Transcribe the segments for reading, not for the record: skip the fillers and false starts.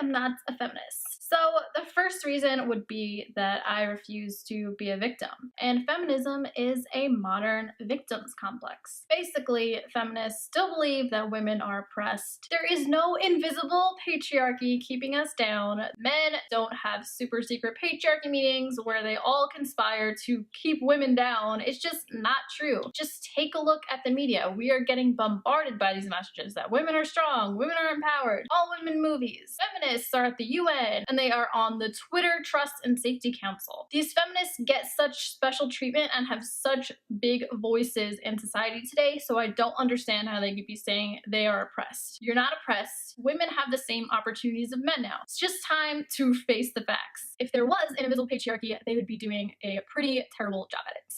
am not a feminist. So the first reason would be that I refuse to be a victim. And feminism is a modern victims complex. Basically, feminists still believe that women are oppressed. There is no invisible patriarchy keeping us down. Men don't have super secret patriarchy meetings where they all conspire to keep women down. It's just not true. Just take a look at the media. We are getting bombarded by these messages that women are strong, women are empowered, all women movies. Feminists are at the UN and they are on the Twitter Trust and Safety Council. These feminists get such special treatment and have such big voices in society today, so I don't understand how they could be saying they are oppressed. You're not oppressed. Women have the same opportunities of men now. It's just time to face the facts. If there was an invisible patriarchy, they would be doing a pretty terrible job at it.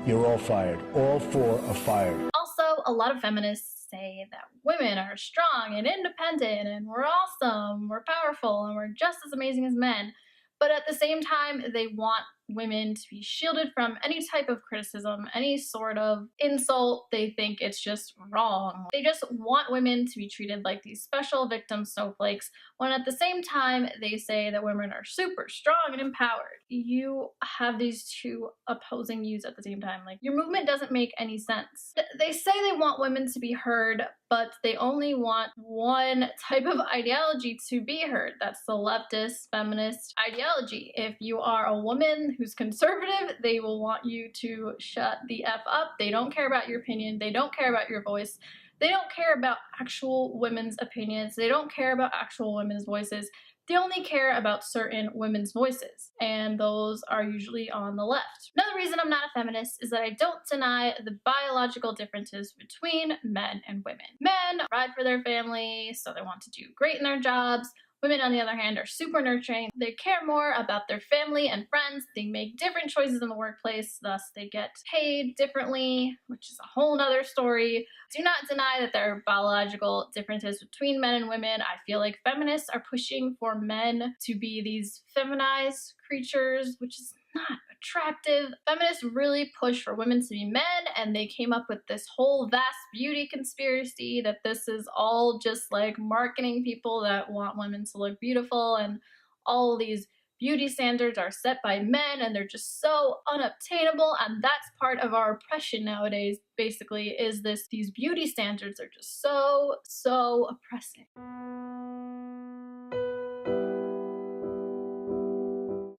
You're all fired. All four are fired. Also, a lot of feminists say that women are strong and independent and we're awesome, we're powerful, and we're just as amazing as men. But at the same time, they want women to be shielded from any type of criticism, any sort of insult. They think it's just wrong. They just want women to be treated like these special victim snowflakes, when at the same time, they say that women are super strong and empowered. You have these two opposing views at the same time. Like, your movement doesn't make any sense. They say they want women to be heard, but they only want one type of ideology to be heard. That's the leftist feminist ideology. If you are a woman who's conservative, they will want you to shut the F up. They don't care about your opinion. They don't care about your voice. They don't care about actual women's opinions. They don't care about actual women's voices. They only care about certain women's voices, and those are usually on the left. Another reason I'm not a feminist is that I don't deny the biological differences between men and women. Men provide for their family, so they want to do great in their jobs. Women, on the other hand, are super nurturing. They care more about their family and friends. They make different choices in the workplace, thus they get paid differently, which is a whole nother story. Do not deny that there are biological differences between men and women. I feel like feminists are pushing for men to be these feminized creatures, which is not attractive. Feminists really push for women to be men, and they came up with this whole vast beauty conspiracy that this is all just like marketing people that want women to look beautiful, and all these beauty standards are set by men and they're just so unobtainable, and that's part of our oppression nowadays, basically, is these beauty standards are just so oppressive.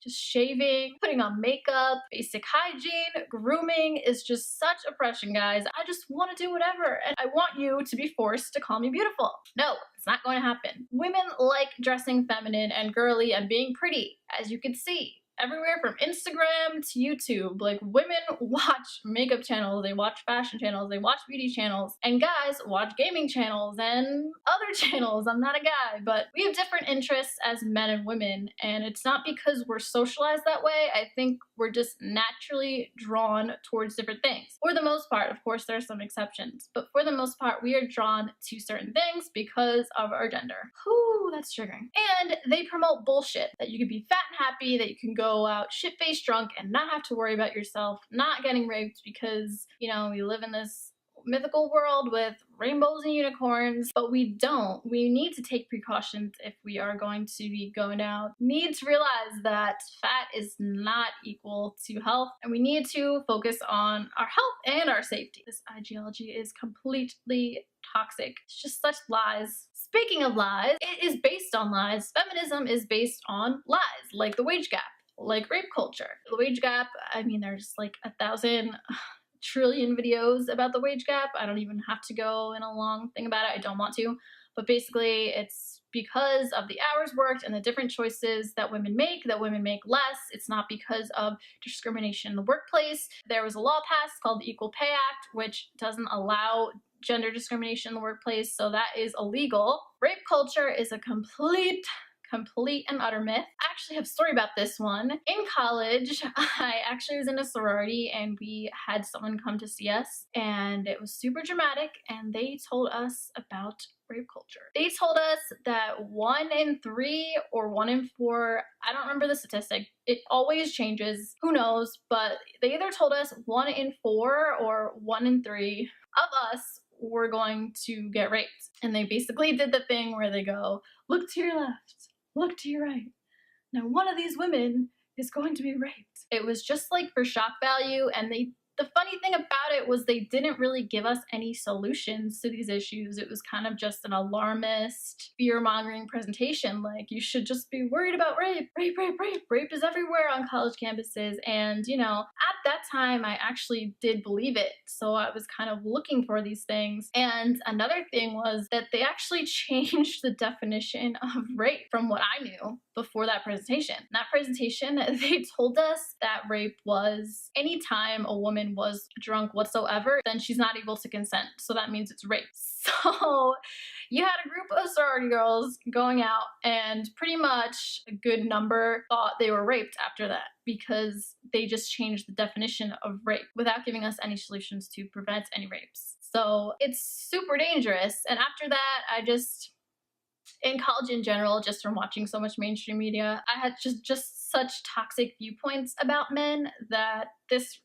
Just shaving, putting on makeup, basic hygiene, grooming is just such oppression, guys. I just want to do whatever, and I want you to be forced to call me beautiful. No, it's not going to happen. Women like dressing feminine and girly and being pretty, as you can see. Everywhere from Instagram to YouTube, like, women watch makeup channels, they watch fashion channels, they watch beauty channels, and guys watch gaming channels and other channels. I'm not a guy, but we have different interests as men and women, and it's not because we're socialized that way. I think we're just naturally drawn towards different things. For the most part, of course, there are some exceptions, but for the most part, we are drawn to certain things because of our gender. Whew, that's triggering. And they promote bullshit, that you can be fat and happy, that you can go out shit-faced drunk and not have to worry about yourself not getting raped because, you know, we live in this mythical world with rainbows and unicorns, but we don't. We need to take precautions if we are going to be going out. Need to realize that fat is not equal to health, and we need to focus on our health and our safety. This ideology is completely toxic. It's just such lies. Speaking of lies, it is based on lies. Feminism is based on lies, like the wage gap, like rape culture. The wage gap, I mean, there's like 1,000 trillion videos about the wage gap. I don't even have to go in a long thing about it. I don't want to. But basically, it's because of the hours worked and the different choices that women make less. It's not because of discrimination in the workplace. There was a law passed called the Equal Pay Act, which doesn't allow gender discrimination in the workplace, so that is illegal. Rape culture is a complete and utter myth. I actually have a story about this one. In college, I actually was in a sorority and we had someone come to see us, and it was super dramatic, and they told us about rape culture. They told us that 1 in 3 or 1 in 4, I don't remember the statistic, it always changes, who knows, but they either told us 1 in 4 or 1 in 3 of us were going to get raped. And they basically did the thing where they go, look to your left, look to your right. Now one of these women is going to be raped. It was just like for shock value, and the funny thing about it was they didn't really give us any solutions to these issues. It was kind of just an alarmist, fear-mongering presentation, like you should just be worried about rape. Rape, rape, rape. Rape is everywhere on college campuses. And, you know, at that time, I actually did believe it. So I was kind of looking for these things. And another thing was that they actually changed the definition of rape from what I knew before that presentation. In that presentation, they told us that rape was any time a woman was drunk whatsoever, then she's not able to consent. So that means it's rape. So you had a group of sorority girls going out, and pretty much a good number thought they were raped after that, because they just changed the definition of rape without giving us any solutions to prevent any rapes. So it's super dangerous. And after that, in college in general, just from watching so much mainstream media, I had just such toxic viewpoints about men that this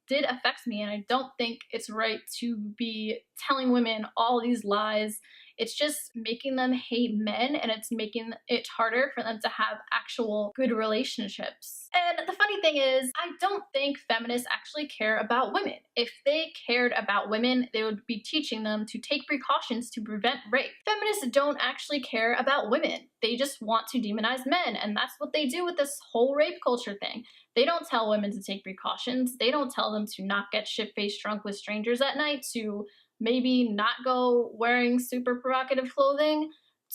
did affect me, and I don't think it's right to be telling women all these lies. It's just making them hate men, and it's making it harder for them to have actual good relationships. And the funny thing is, I don't think feminists actually care about women. If they cared about women, they would be teaching them to take precautions to prevent rape. Feminists don't actually care about women. They just want to demonize men, and that's what they do with this whole rape culture thing. They don't tell women to take precautions. They don't tell them to not get shit-faced drunk with strangers at night, to maybe not go wearing super provocative clothing,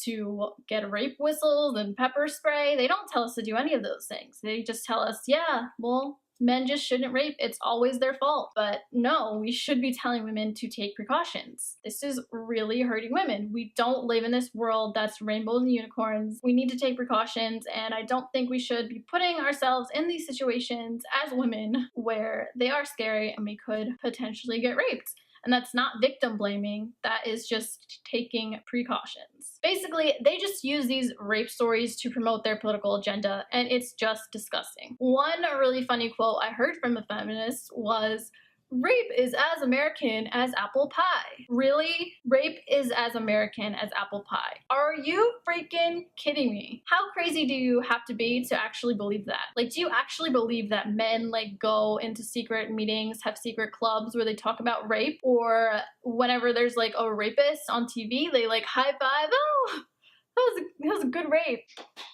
to get rape whistles and pepper spray. They don't tell us to do any of those things. They just tell us, yeah, well, men just shouldn't rape. It's always their fault. But no, we should be telling women to take precautions. This is really hurting women. We don't live in this world that's rainbows and unicorns. We need to take precautions, and I don't think we should be putting ourselves in these situations as women where they are scary and we could potentially get raped. And that's not victim blaming, that is just taking precautions. Basically, they just use these rape stories to promote their political agenda, and it's just disgusting. One really funny quote I heard from a feminist was, rape is as American as apple pie. Really? Rape is as American as apple pie. Are you freaking kidding me? How crazy do you have to be to actually believe that? Like, do you actually believe that men like go into secret meetings, have secret clubs where they talk about rape? Or whenever there's like a rapist on TV, they like high five, oh, that was a good rape.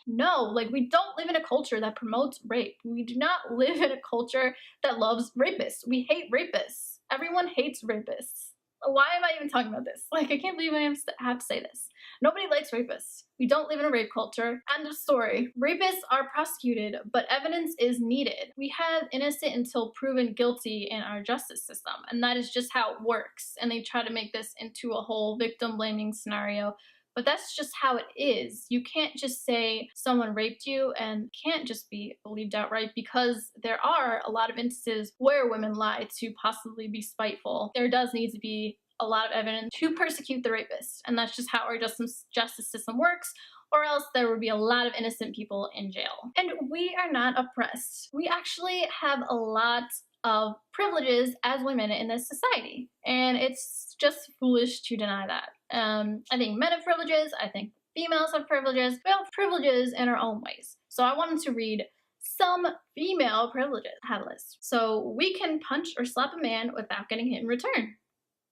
No, like, we don't live in a culture that promotes rape. We do not live in a culture that loves rapists. We hate rapists. Everyone hates rapists. Why am I even talking about this? Like, I can't believe I have to say this. Nobody likes rapists. We don't live in a rape culture. End of story. Rapists are prosecuted, but evidence is needed. We have innocent until proven guilty in our justice system, and that is just how it works. And they try to make this into a whole victim blaming scenario. But that's just how it is. You can't just say someone raped you and can't just be believed outright, because there are a lot of instances where women lie to possibly be spiteful. There does need to be a lot of evidence to persecute the rapist, and that's just how our justice system works, or else there would be a lot of innocent people in jail. And we are not oppressed. We actually have a lot of privileges as women in this society, and it's just foolish to deny that. I think men have privileges, I think females have privileges. We all have privileges in our own ways. So I wanted to read some female privileges. I have a list. So we can punch or slap a man without getting hit in return.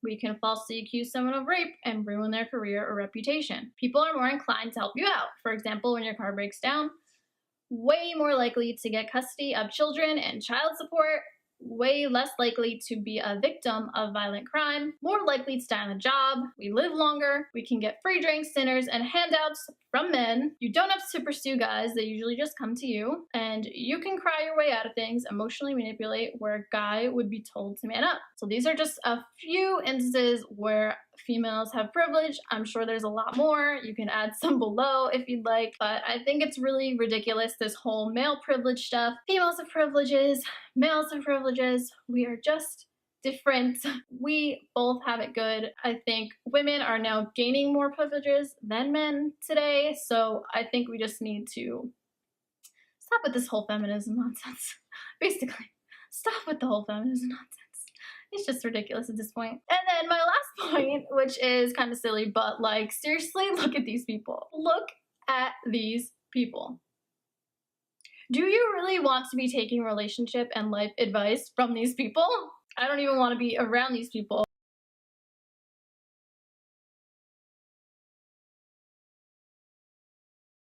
We can falsely accuse someone of rape and ruin their career or reputation. People are more inclined to help you out. For example, when your car breaks down, way more likely to get custody of children and child support, way less likely to be a victim of violent crime, more likely to stay on a job, we live longer, we can get free drinks, dinners, and handouts from men. You don't have to pursue guys, they usually just come to you, and you can cry your way out of things, emotionally manipulate, where a guy would be told to man up. So these are just a few instances where females have privilege. I'm sure there's a lot more. You can add some below if you'd like, but I think it's really ridiculous, this whole male privilege stuff. Females have privileges, males have privileges. We are just different. We both have it good. I think women are now gaining more privileges than men today, so I think we just need to stop with this whole feminism nonsense. Basically, stop with the whole feminism nonsense. It's just ridiculous at this point. And then my last point, which is kind of silly, but like, seriously, look at these people. Look at these people. Do you really want to be taking relationship and life advice from these people? I don't even want to be around these people.